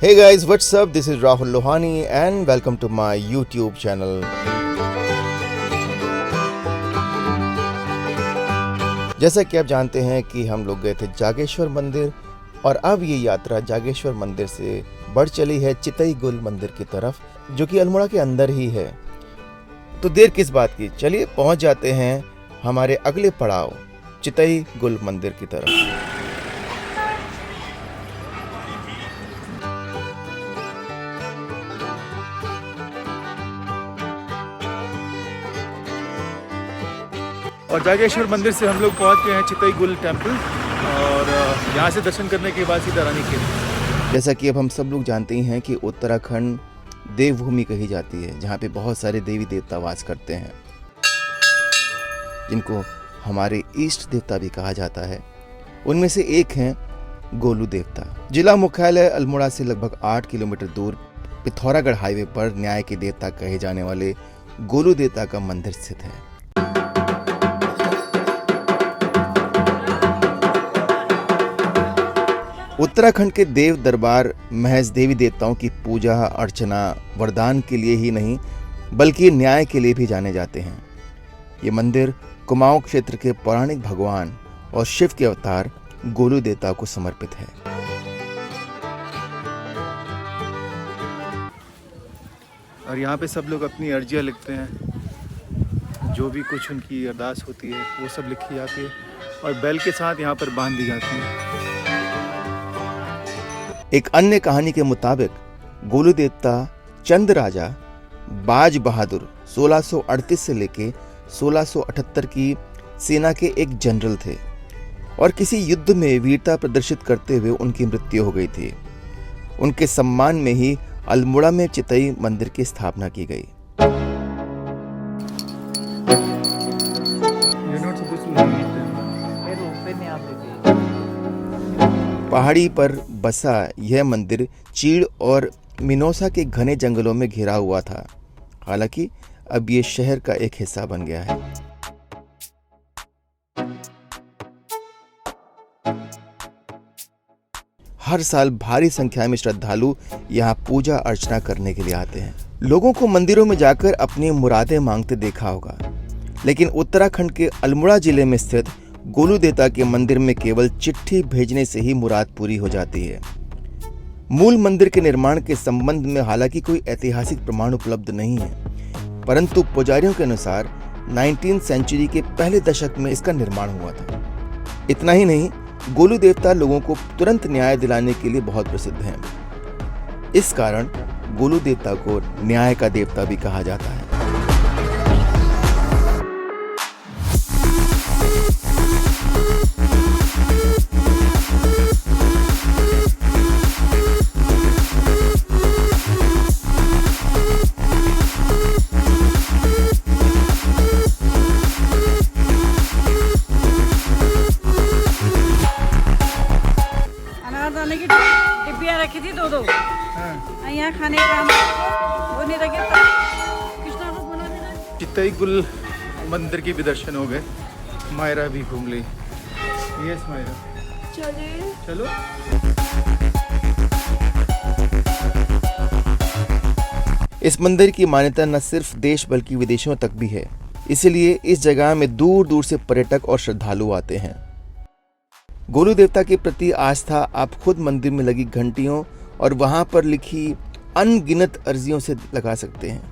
Hey guys, what's up? This is Rahul Lohani and welcome to my YouTube channel. जैसा कि आप जानते हैं कि हम लोग गए थे जागेश्वर मंदिर और अब ये यात्रा जागेश्वर मंदिर से बढ़ चली है चितई गुल मंदिर की तरफ, जो कि अल्मोड़ा के अंदर ही है। तो देर किस बात की, चलिए पहुंच जाते हैं हमारे अगले पड़ाव चितई गुल मंदिर की तरफ। और जागेश्वर मंदिर से हम लोग पहुंच गए हैं चितई गुल टेम्पल और यहाँ से दर्शन करने के बाद सीधा रानीखेत। जैसा कि अब हम सब लोग जानते ही हैं कि उत्तराखंड देवभूमि कही जाती है, जहाँ पे बहुत सारे देवी देवता वास करते हैं, जिनको हमारे इष्ट देवता भी कहा जाता है। उनमें से एक हैं गोलू देवता। जिला मुख्यालय अल्मोड़ा से लगभग 8 किलोमीटर दूर पिथौरागढ़ हाईवे पर न्याय के देवता कहे जाने वाले गोलू देवता का मंदिर स्थित है। उत्तराखंड के देव दरबार महज देवी देवताओं की पूजा अर्चना वरदान के लिए ही नहीं, बल्कि न्याय के लिए भी जाने जाते हैं। ये मंदिर कुमाऊं क्षेत्र के पौराणिक भगवान और शिव के अवतार गोलू देवता को समर्पित है। और यहाँ पे सब लोग अपनी अर्जियाँ लिखते हैं, जो भी कुछ उनकी अरदास होती है वो सब लिखी जाती है और बैल के साथ यहाँ पर बांध दी जाती है। एक अन्य कहानी के मुताबिक गोलू देवता चंद राजा बाज बहादुर 1638 से लेके 1678 की सेना के एक जनरल थे और किसी युद्ध में वीरता प्रदर्शित करते हुए उनकी मृत्यु हो गई थी। उनके सम्मान में ही अल्मोड़ा में चितई मंदिर की स्थापना की गई। पहाड़ी पर बसा यह मंदिर चीड़ और मिनोसा के घने जंगलों में घिरा हुआ था। हालांकि अब ये शहर का एक हिस्सा बन गया है। हर साल भारी संख्या में श्रद्धालु यहाँ पूजा अर्चना करने के लिए आते हैं। लोगों को मंदिरों में जाकर अपनी मुरादें मांगते देखा होगा, लेकिन उत्तराखंड के अल्मोड़ा जिले में स्थित गोलू देवता के मंदिर में केवल चिट्ठी भेजने से ही मुराद पूरी हो जाती है। मूल मंदिर के निर्माण के संबंध में हालांकि कोई ऐतिहासिक प्रमाण उपलब्ध नहीं है, परंतु पुजारियों के अनुसार 19वीं सेंचुरी के पहले दशक में इसका निर्माण हुआ था। इतना ही नहीं, गोलू देवता लोगों को तुरंत न्याय दिलाने के लिए बहुत प्रसिद्ध हैं। इस कारण गोलू देवता को न्याय का देवता भी कहा जाता है। डिब्बियाँ रखी थी दो यहाँ खाने का वो नहीं रखे। कृष्णा को बोला देना। चितई गुल मंदिर के भी दर्शन हो गए, मायरा भी घूम ली। यस मायरा, चलिए चलो। इस मंदिर की मान्यता न सिर्फ देश बल्कि विदेशों तक भी है, इसलिए इस जगह में दूर दूर से पर्यटक और श्रद्धालु आते हैं। गोलू देवता के प्रति आस्था आप खुद मंदिर में लगी घंटियों और वहां पर लिखी अनगिनत अर्जियों से लगा सकते हैं।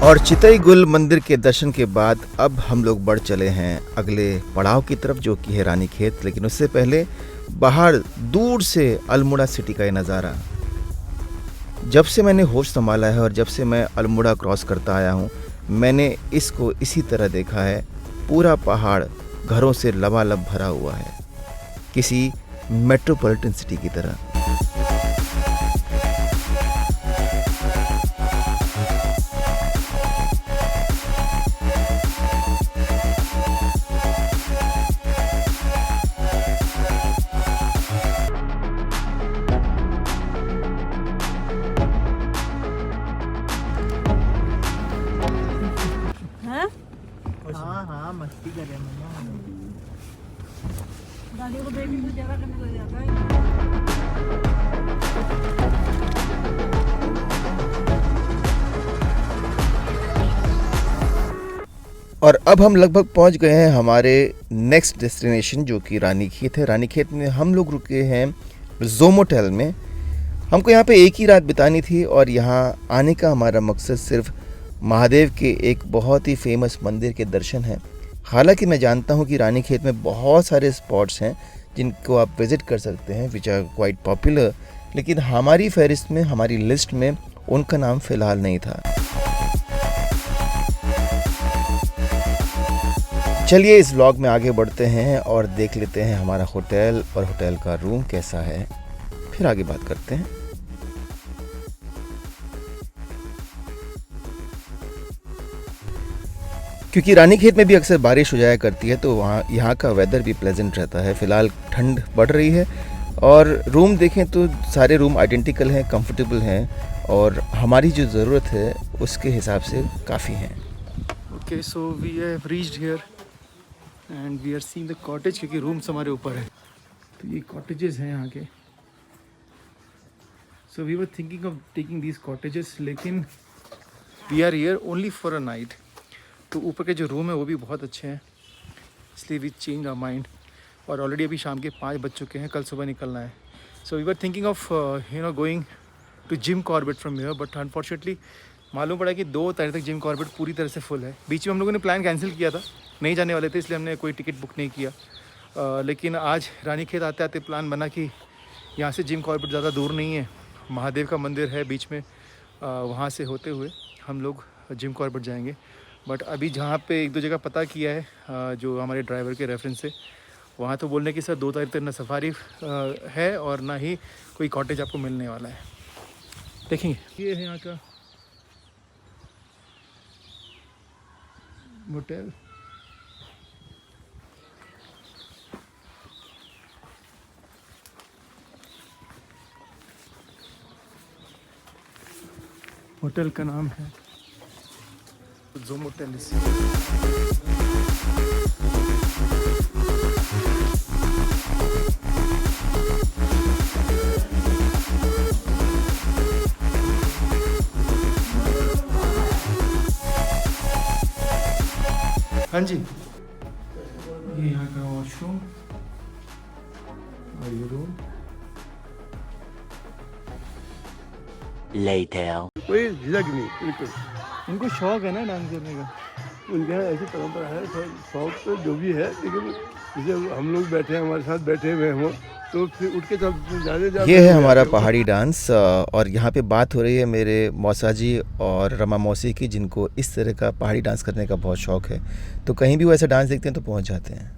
और चितई गुल मंदिर के दर्शन के बाद अब हम लोग बढ़ चले हैं अगले पड़ाव की तरफ, जो कि है रानीखेत। लेकिन उससे पहले बाहर दूर से अल्मोड़ा सिटी का ये नज़ारा। जब से मैंने होश संभाला है और जब से मैं अल्मोड़ा क्रॉस करता आया हूँ, मैंने इसको इसी तरह देखा है। पूरा पहाड़ घरों से लबालब भरा हुआ है, किसी मेट्रोपॉलिटन सिटी की तरह। शादी को देखने से ज़्यादा करने लग जाता है। और अब हम लगभग पहुंच गए हैं हमारे नेक्स्ट डेस्टिनेशन जो कि रानीखेत है। रानीखेत में हम लोग रुके हैं ज़ोमोटेल में। हमको यहाँ पे एक ही रात बितानी थी और यहाँ आने का हमारा मकसद सिर्फ महादेव के एक बहुत ही फेमस मंदिर के दर्शन हैं। हालांकि मैं जानता हूँ कि रानीखेत में बहुत सारे स्पॉट्स हैं जिनको आप विज़िट कर सकते हैं विच आर क्वाइट पॉपुलर, लेकिन हमारी फहरिस्त में, हमारी लिस्ट में उनका नाम फ़िलहाल नहीं था। चलिए इस व्लॉग में आगे बढ़ते हैं और देख लेते हैं हमारा होटल और होटल का रूम कैसा है, फिर आगे बात करते हैं। क्योंकि रानीखेत में भी अक्सर बारिश हो जाया करती है तो वहाँ यहाँ का वेदर भी प्लेजेंट रहता है। फ़िलहाल ठंड बढ़ रही है और रूम देखें तो सारे रूम आइडेंटिकल हैं, कंफर्टेबल हैं और हमारी जो ज़रूरत है उसके हिसाब से काफ़ी हैं। Okay, so we have reached here and we are seeing the cottage, क्योंकि रूम्स हमारे ऊपर है। तो ये कॉटेजेस हैं यहाँ के। So we were thinking of taking these cottages, लेकिन we are here only for a night. तो ऊपर के जो रूम है वो भी बहुत अच्छे हैं, इसलिए वी चेंज आवर माइंड। और ऑलरेडी अभी शाम के 5 बज चुके हैं, कल सुबह निकलना है। So we were thinking of going to Jim Corbett from here, but unfortunately मालूम पड़ा कि 2 तारीख तक जिम कॉर्बेट पूरी तरह से फुल है। बीच में हम लोगों ने प्लान कैंसिल किया था, नहीं जाने वाले थे, इसलिए हमने कोई टिकट बुक नहीं किया। लेकिन आज रानीखेत आते आते प्लान बना कि यहाँ से जिम कॉर्बेट ज़्यादा दूर नहीं है, महादेव का मंदिर है बीच में, वहाँ से होते हुए हम लोग जिम कॉर्बेट जाएंगे। बट अभी जहाँ पे 1-2 जगह पता किया है जो हमारे ड्राइवर के रेफरेंस से, वहाँ तो बोलने की सर 2 तारीख तक ना सफारी है और ना ही कोई कॉटेज आपको मिलने वाला है। देखेंगे। ये है यहाँ का मोटेल। होटल का नाम है ज़ोमोटेल। हाँ जी, ये यहाँ का वॉशरूम और ये रूम। कोई झिझक नहीं, बिल्कुल। इनको शौक है ना डांस करने का। उनके यहाँ ऐसी परंपरा है, शौक तो जो भी है, लेकिन जैसे हम लोग बैठे हैं, हमारे साथ बैठे हुए हों तो फिर उठ के सब जाने ये है हमारा पहाड़ी डांस। और यहाँ पे बात हो रही है मेरे मौसा जी और रमा मौसी की, जिनको इस तरह का पहाड़ी डांस करने का बहुत शौक है, तो कहीं भी वो ऐसा डांस देखते हैं तो पहुँच जाते हैं।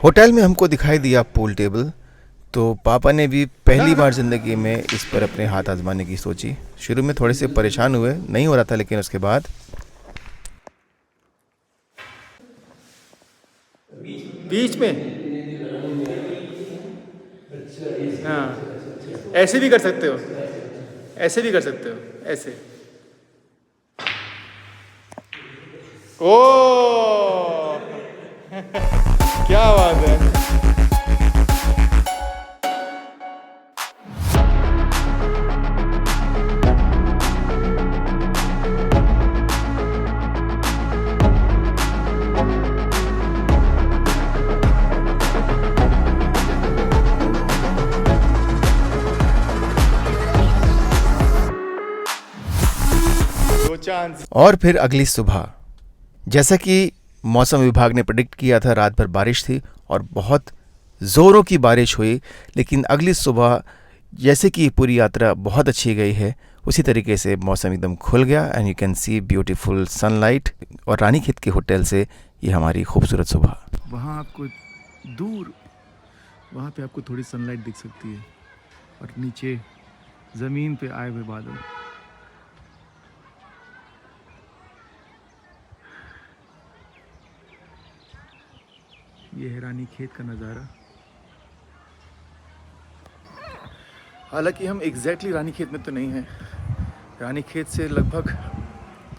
होटल में हमको दिखाई दिया पूल टेबल, तो पापा ने भी पहली बार ज़िंदगी में इस पर अपने हाथ आजमाने की सोची। शुरू में थोड़े से परेशान हुए, नहीं हो रहा था, लेकिन उसके बाद बीच में हाँ, ऐसे भी कर सकते हो, ऐसे भी कर सकते हो, ऐसे। ओ क्या बात है। और फिर अगली सुबह, जैसा कि मौसम विभाग ने प्रेडिक्ट किया था, रात भर बारिश थी और बहुत ज़ोरों की बारिश हुई। लेकिन अगली सुबह जैसे कि पूरी यात्रा बहुत अच्छी गई है, उसी तरीके से मौसम एकदम खुल गया and you can see beautiful sunlight. और रानीखेत के होटल से ये हमारी खूबसूरत सुबह। वहाँ आपको दूर, वहाँ पे आपको थोड़ी सनलाइट दिख सकती है और नीचे ज़मीन पे आए हुए बादल। ये है रानीखेत का नज़ारा। हालांकि हम एग्जैक्टली रानीखेत में तो नहीं हैं, रानीखेत से लगभग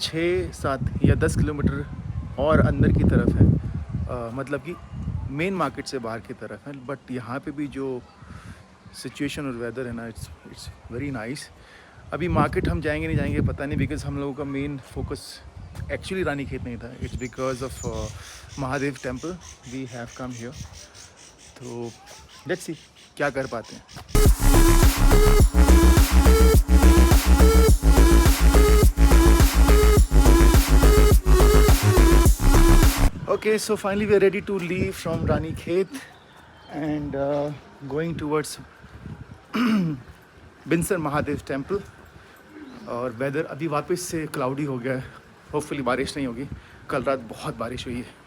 6, 7 या 10 किलोमीटर और अंदर की तरफ है। मतलब कि मेन मार्केट से बाहर की तरफ है, बट यहाँ पे भी जो सिचुएशन और वेदर है ना, इट्स वेरी नाइस। अभी मार्केट हम जाएंगे नहीं जाएंगे पता नहीं, बिकॉज हम लोगों का मेन फोकस एक्चुअली रानीखेत नहीं था। It's because of Mahadev temple we have come here, तो लेट्स सी क्या कर पाते हैं। Okay, so finally we are ready to leave from Ranikhet and going towards Binsar Mahadev temple. और वेदर अभी वापस से क्लाउडी हो गया है, होपफुली बारिश नहीं होगी। कल रात बहुत बारिश हुई है।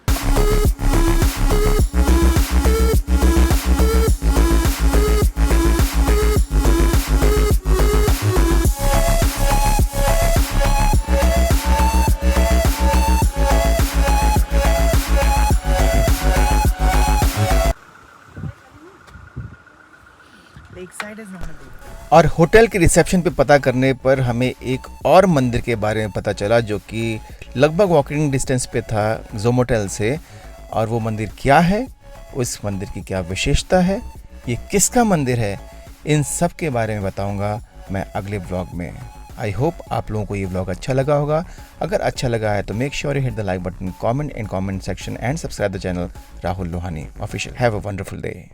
और होटल के रिसेप्शन पे पता करने पर हमें एक और मंदिर के बारे में पता चला जो कि लगभग वॉकिंग डिस्टेंस पे था जोमोटेल से। और वो मंदिर क्या है, उस मंदिर की क्या विशेषता है, ये किसका मंदिर है, इन सब के बारे में बताऊंगा मैं अगले व्लॉग में। आई होप आप लोगों को ये व्लॉग अच्छा लगा होगा। अगर अच्छा लगा है तो make sure you hit the like button, comment in comment section and subscribe the channel Rahul Lohani official. Have a wonderful day.